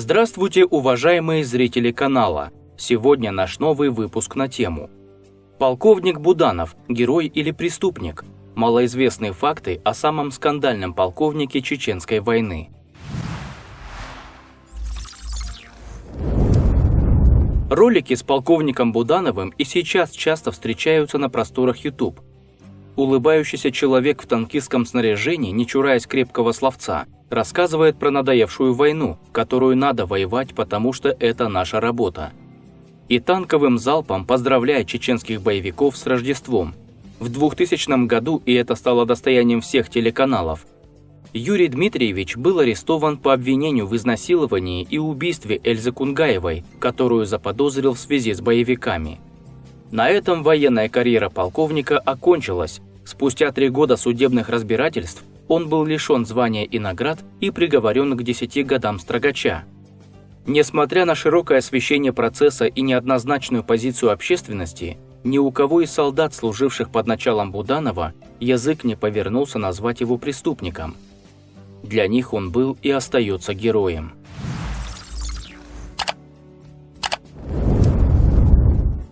Здравствуйте, уважаемые зрители канала! Сегодня наш новый выпуск на тему «Полковник Буданов. Герой или преступник? Малоизвестные факты о самом скандальном полковнике Чеченской войны». Ролики с полковником Будановым и сейчас часто встречаются на просторах YouTube. Улыбающийся человек в танкистском снаряжении, не чураясь крепкого словца, рассказывает про надоевшую войну, которую надо воевать, потому что это наша работа. И танковым залпом поздравляет чеченских боевиков с Рождеством. В 2000 году, и это стало достоянием всех телеканалов, Юрий Дмитриевич был арестован по обвинению в изнасиловании и убийстве Эльзы Кунгаевой, которую заподозрил в связи с боевиками. На этом военная карьера полковника окончилась. Спустя 3 года судебных разбирательств он был лишен звания и наград и приговорен к 10 годам строгача. Несмотря на широкое освещение процесса и неоднозначную позицию общественности, ни у кого из солдат, служивших под началом Буданова, язык не повернулся назвать его преступником. Для них он был и остается героем.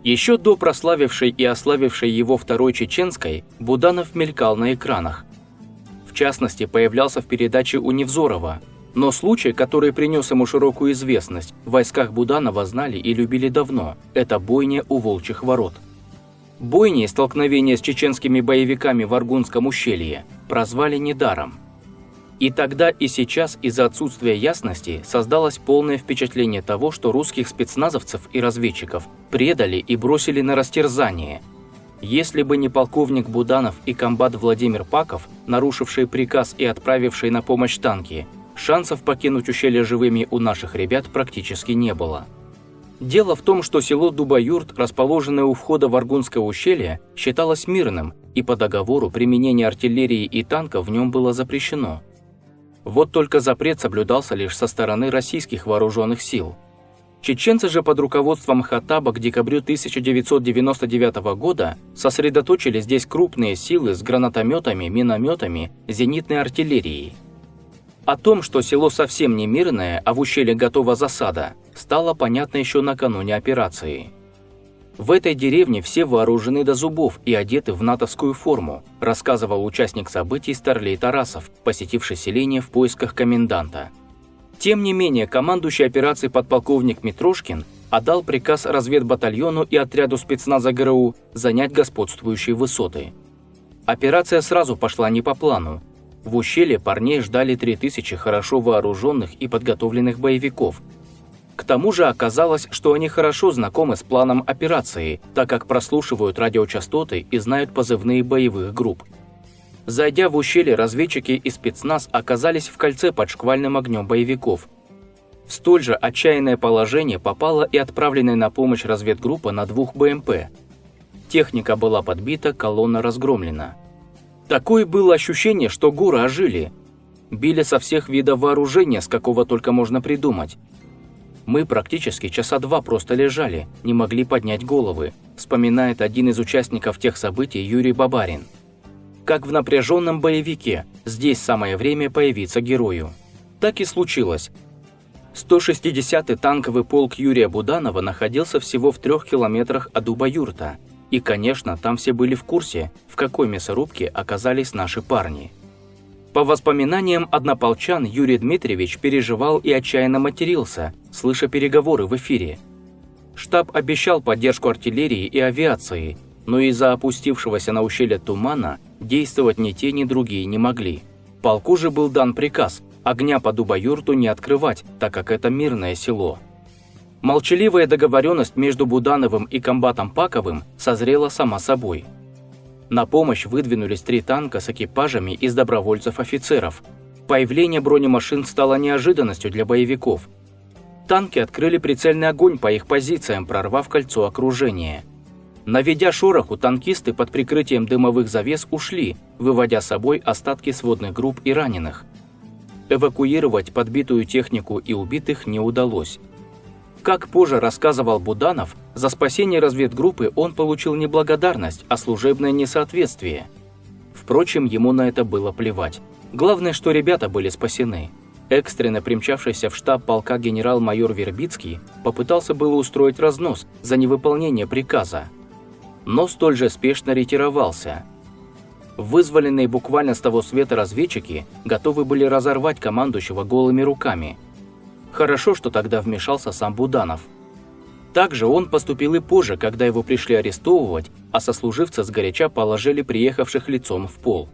Еще до прославившей и ославившей его Второй Чеченской, Буданов мелькал на экранах. В частности, появлялся в передаче у Невзорова. Но случай, который принес ему широкую известность, в войсках Буданова знали и любили давно – это бойня у Волчьих ворот. Бойни и столкновения с чеченскими боевиками в Аргунском ущелье прозвали недаром. И тогда, и сейчас из-за отсутствия ясности создалось полное впечатление того, что русских спецназовцев и разведчиков предали и бросили на растерзание. Если бы не полковник Буданов и комбат Владимир Паков, нарушившие приказ и отправившие на помощь танки, шансов покинуть ущелье живыми у наших ребят практически не было. Дело в том, что село Дубаюрт, расположенное у входа в Аргунское ущелье, считалось мирным, и по договору применение артиллерии и танков в нем было запрещено. Вот только запрет соблюдался лишь со стороны российских вооруженных сил. Чеченцы же под руководством Хаттаба к декабрю 1999 года сосредоточили здесь крупные силы с гранатометами, минометами, зенитной артиллерией. О том, что село совсем не мирное, а в ущелье готова засада, стало понятно еще накануне операции. В этой деревне все вооружены до зубов и одеты в натовскую форму, рассказывал участник событий Старлей Тарасов, посетивший селение в поисках коменданта. Тем не менее, командующий операцией подполковник Митрошкин отдал приказ разведбатальону и отряду спецназа ГРУ занять господствующие высоты. Операция сразу пошла не по плану. В ущелье парней ждали 3000 хорошо вооруженных и подготовленных боевиков. К тому же оказалось, что они хорошо знакомы с планом операции, так как прослушивают радиочастоты и знают позывные боевых групп. Зайдя в ущелье, разведчики и спецназ оказались в кольце под шквальным огнем боевиков. В столь же отчаянное положение попала и отправленная на помощь разведгруппа на 2 БМП. Техника была подбита, колонна разгромлена. Такое было ощущение, что горы ожили. Били со всех видов вооружения, с какого только можно придумать. Мы практически часа 2 просто лежали, не могли поднять головы, вспоминает один из участников тех событий Юрий Бабарин. Как в напряженном боевике, здесь самое время появиться герою. Так и случилось. 160-й танковый полк Юрия Буданова находился всего в 3 километрах от Дубаюрта. И, конечно, там все были в курсе, в какой мясорубке оказались наши парни. По воспоминаниям однополчан, Юрий Дмитриевич переживал и отчаянно матерился, слыша переговоры в эфире. Штаб обещал поддержку артиллерии и авиации, но из-за опустившегося на ущелье тумана действовать ни те, ни другие не могли. Полку же был дан приказ огня по Дубаюрту не открывать, так как это мирное село. Молчаливая договоренность между Будановым и комбатом Паковым созрела сама собой. На помощь выдвинулись 3 танка с экипажами из добровольцев-офицеров. Появление бронемашин стало неожиданностью для боевиков. Танки открыли прицельный огонь по их позициям, прорвав кольцо окружения. Наведя шороху, танкисты под прикрытием дымовых завес ушли, выводя с собой остатки сводных групп и раненых. Эвакуировать подбитую технику и убитых не удалось. Как позже рассказывал Буданов, за спасение разведгруппы он получил не благодарность, а служебное несоответствие. Впрочем, ему на это было плевать. Главное, что ребята были спасены. Экстренно примчавшийся в штаб полка генерал-майор Вербицкий попытался было устроить разнос за невыполнение приказа, но столь же спешно ретировался. Вызволенные буквально с того света разведчики готовы были разорвать командующего голыми руками. Хорошо, что тогда вмешался сам Буданов. Также он поступил и позже, когда его пришли арестовывать, а сослуживцы сгоряча положили приехавших лицом в пол.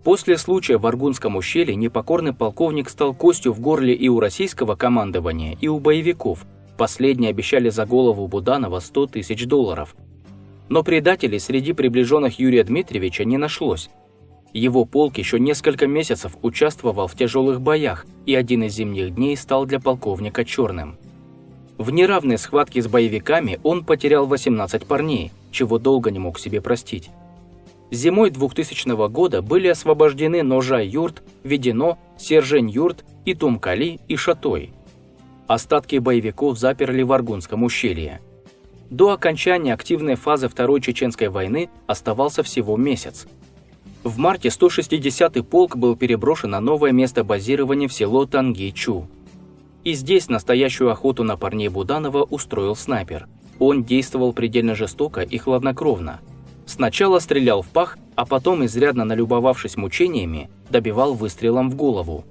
После случая в Аргунском ущелье непокорный полковник стал костью в горле и у российского командования, и у боевиков. Последние обещали за голову Буданова $100 000. Но предателей среди приближенных Юрия Дмитриевича не нашлось. Его полк еще несколько месяцев участвовал в тяжелых боях, и один из зимних дней стал для полковника черным. В неравной схватке с боевиками он потерял 18 парней, чего долго не мог себе простить. Зимой 2000 года были освобождены Ножай-Юрт, Ведено, Сержень-Юрт и Тумкали и Шатой. Остатки боевиков заперли в Аргунском ущелье. До окончания активной фазы Второй Чеченской войны оставался всего месяц. В марте 160-й полк был переброшен на новое место базирования в село Танги-Чу. И здесь настоящую охоту на парней Буданова устроил снайпер. Он действовал предельно жестоко и хладнокровно. Сначала стрелял в пах, а потом, изрядно налюбовавшись мучениями, добивал выстрелом в голову.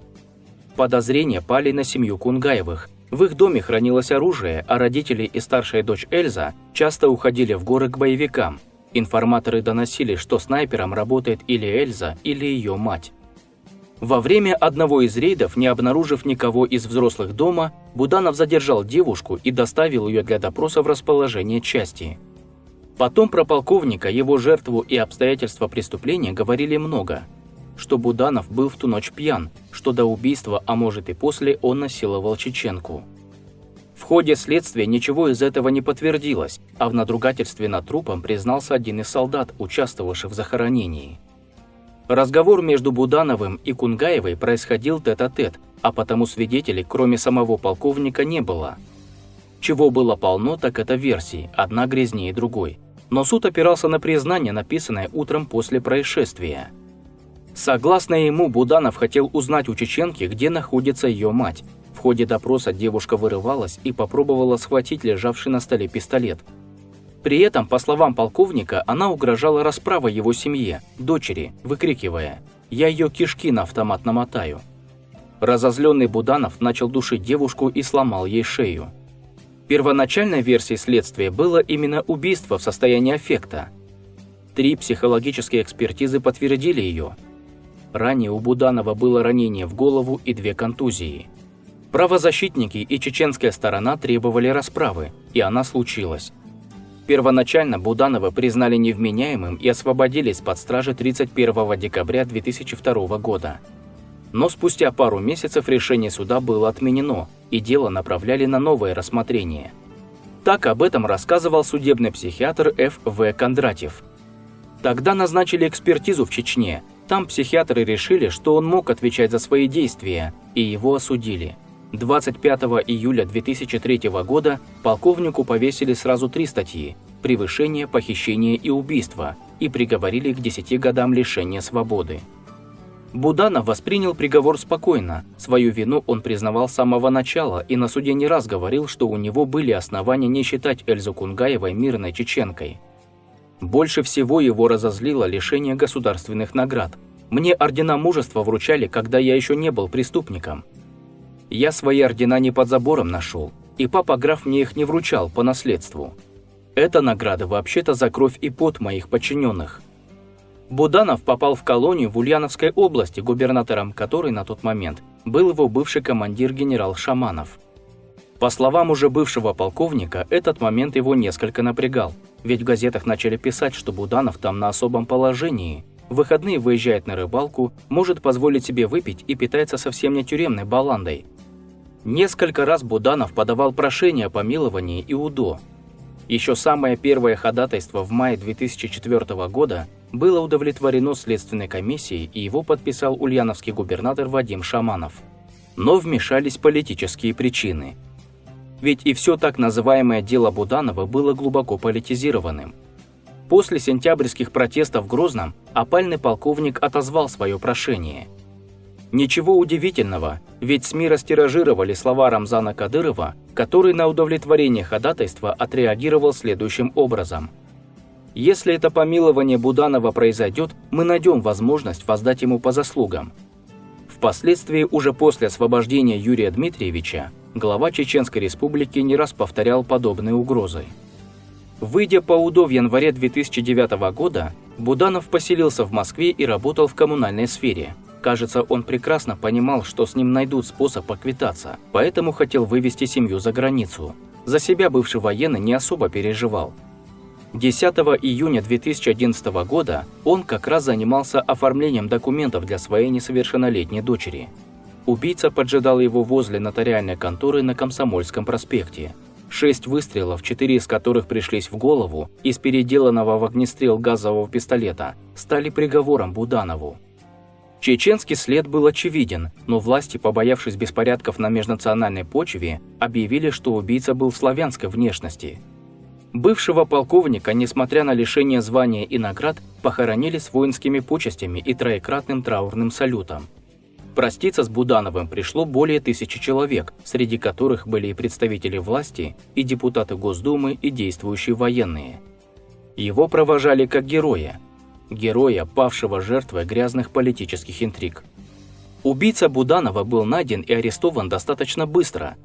Подозрения пали на семью Кунгаевых. В их доме хранилось оружие, а родители и старшая дочь Эльза часто уходили в горы к боевикам. Информаторы доносили, что снайпером работает или Эльза, или ее мать. Во время одного из рейдов, не обнаружив никого из взрослых дома, Буданов задержал девушку и доставил ее для допроса в расположение части. Потом про полковника, его жертву и обстоятельства преступления говорили много. Что Буданов был в ту ночь пьян, что до убийства, а может и после, он насиловал чеченку. В ходе следствия ничего из этого не подтвердилось, а в надругательстве над трупом признался один из солдат, участвовавших в захоронении. Разговор между Будановым и Кунгаевой происходил тет-а-тет, а потому свидетелей, кроме самого полковника, не было. Чего было полно, так это версии, одна грязнее другой. Но суд опирался на признание, написанное утром после происшествия. Согласно ему, Буданов хотел узнать у чеченки, где находится ее мать. В ходе допроса девушка вырывалась и попробовала схватить лежавший на столе пистолет. При этом, по словам полковника, она угрожала расправой его семье, дочери, выкрикивая: «Я ее кишки на автомат намотаю». Разозленный Буданов начал душить девушку и сломал ей шею. Первоначальной версией следствия было именно убийство в состоянии аффекта. 3 психологические экспертизы подтвердили ее. Ранее у Буданова было ранение в голову и 2 контузии. Правозащитники и чеченская сторона требовали расправы, и она случилась. Первоначально Буданова признали невменяемым и освободили из-под стражи 31 декабря 2002 года. Но спустя пару месяцев решение суда было отменено, и дело направляли на новое рассмотрение. Так об этом рассказывал судебный психиатр Ф.В. Кондратьев. Тогда назначили экспертизу в Чечне. Там психиатры решили, что он мог отвечать за свои действия, и его осудили. 25 июля 2003 года полковнику повесили сразу 3 статьи – превышение, похищение и убийство, и приговорили к 10 годам лишения свободы. Буданов воспринял приговор спокойно, свою вину он признавал с самого начала и на суде не раз говорил, что у него были основания не считать Эльзу Кунгаевой мирной чеченкой. Больше всего его разозлило лишение государственных наград. Мне ордена мужества вручали, когда я еще не был преступником. Я свои ордена не под забором нашел, и папа граф мне их не вручал по наследству. Это награда вообще-то за кровь и пот моих подчиненных. Буданов попал в колонию в Ульяновской области, губернатором которой на тот момент был его бывший командир генерал Шаманов. По словам уже бывшего полковника, этот момент его несколько напрягал, ведь в газетах начали писать, что Буданов там на особом положении, в выходные выезжает на рыбалку, может позволить себе выпить и питается совсем не тюремной баландой. Несколько раз Буданов подавал прошение о помиловании и УДО. Еще самое первое ходатайство в мае 2004 года было удовлетворено Следственной комиссией, и его подписал ульяновский губернатор Вадим Шаманов. Но вмешались политические причины. Ведь и все так называемое дело Буданова было глубоко политизированным. После сентябрьских протестов в Грозном опальный полковник отозвал свое прошение. Ничего удивительного, ведь СМИ растиражировали слова Рамзана Кадырова, который на удовлетворение ходатайства отреагировал следующим образом. «Если это помилование Буданова произойдет, мы найдем возможность воздать ему по заслугам». Впоследствии, уже после освобождения Юрия Дмитриевича, глава Чеченской Республики не раз повторял подобные угрозы. Выйдя по УДО в январе 2009 года, Буданов поселился в Москве и работал в коммунальной сфере. Кажется, он прекрасно понимал, что с ним найдут способ поквитаться, поэтому хотел вывести семью за границу. За себя бывший военный не особо переживал. 10 июня 2011 года он как раз занимался оформлением документов для своей несовершеннолетней дочери. Убийца поджидал его возле нотариальной конторы на Комсомольском проспекте. 6 выстрелов, 4 из которых пришлись в голову, из переделанного в огнестрел газового пистолета, стали приговором Буданову. Чеченский след был очевиден, но власти, побоявшись беспорядков на межнациональной почве, объявили, что убийца был славянской внешности. Бывшего полковника, несмотря на лишение звания и наград, похоронили с воинскими почестями и троекратным траурным салютом. Проститься с Будановым пришло более 1000 человек, среди которых были и представители власти, и депутаты Госдумы, и действующие военные. Его провожали как героя, павшего жертвой грязных политических интриг. Убийца Буданова был найден и арестован достаточно быстро.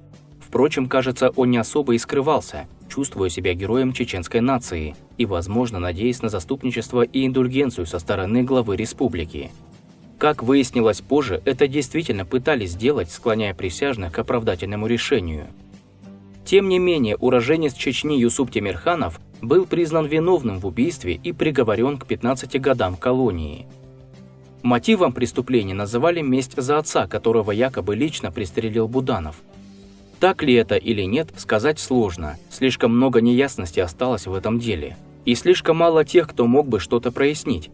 Впрочем, кажется, он не особо и скрывался, чувствуя себя героем чеченской нации и, возможно, надеясь на заступничество и индульгенцию со стороны главы республики. Как выяснилось позже, это действительно пытались сделать, склоняя присяжных к оправдательному решению. Тем не менее, уроженец Чечни Юсуп Темирханов был признан виновным в убийстве и приговорен к 15 годам колонии. Мотивом преступления называли месть за отца, которого якобы лично пристрелил Буданов. Так ли это или нет, сказать сложно, слишком много неясности осталось в этом деле, и слишком мало тех, кто мог бы что-то прояснить.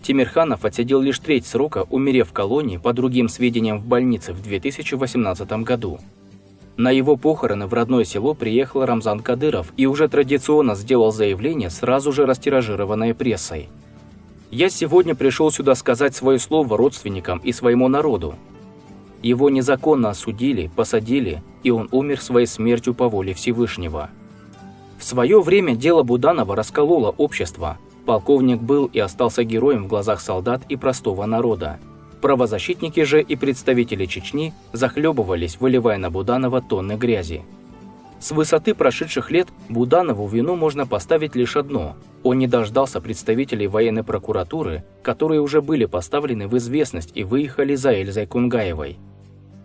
Темирханов отсидел лишь треть срока, умерев в колонии, по другим сведениям, в больнице в 2018 году. На его похороны в родное село приехал Рамзан Кадыров и уже традиционно сделал заявление, сразу же растиражированное прессой. «Я сегодня пришел сюда сказать свое слово родственникам и своему народу. Его незаконно осудили, посадили, и он умер своей смертью по воле Всевышнего». В свое время дело Буданова раскололо общество. Полковник был и остался героем в глазах солдат и простого народа. Правозащитники же и представители Чечни захлебывались, выливая на Буданова тонны грязи. С высоты прошедших лет Буданову вину можно поставить лишь одно – он не дождался представителей военной прокуратуры, которые уже были поставлены в известность и выехали за Эльзой Кунгаевой.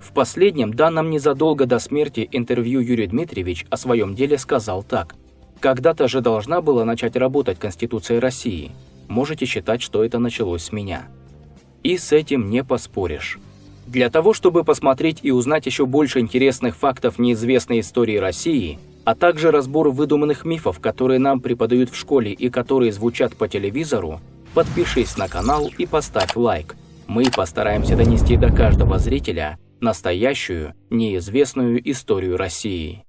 В последнем, данном незадолго до смерти интервью, Юрий Дмитриевич о своем деле сказал так: «Когда-то же должна была начать работать Конституция России. Можете считать, что это началось с меня». И с этим не поспоришь. Для того, чтобы посмотреть и узнать еще больше интересных фактов неизвестной истории России, а также разбор выдуманных мифов, которые нам преподают в школе и которые звучат по телевизору, подпишись на канал и поставь лайк. Мы постараемся донести до каждого зрителя настоящую, неизвестную историю России.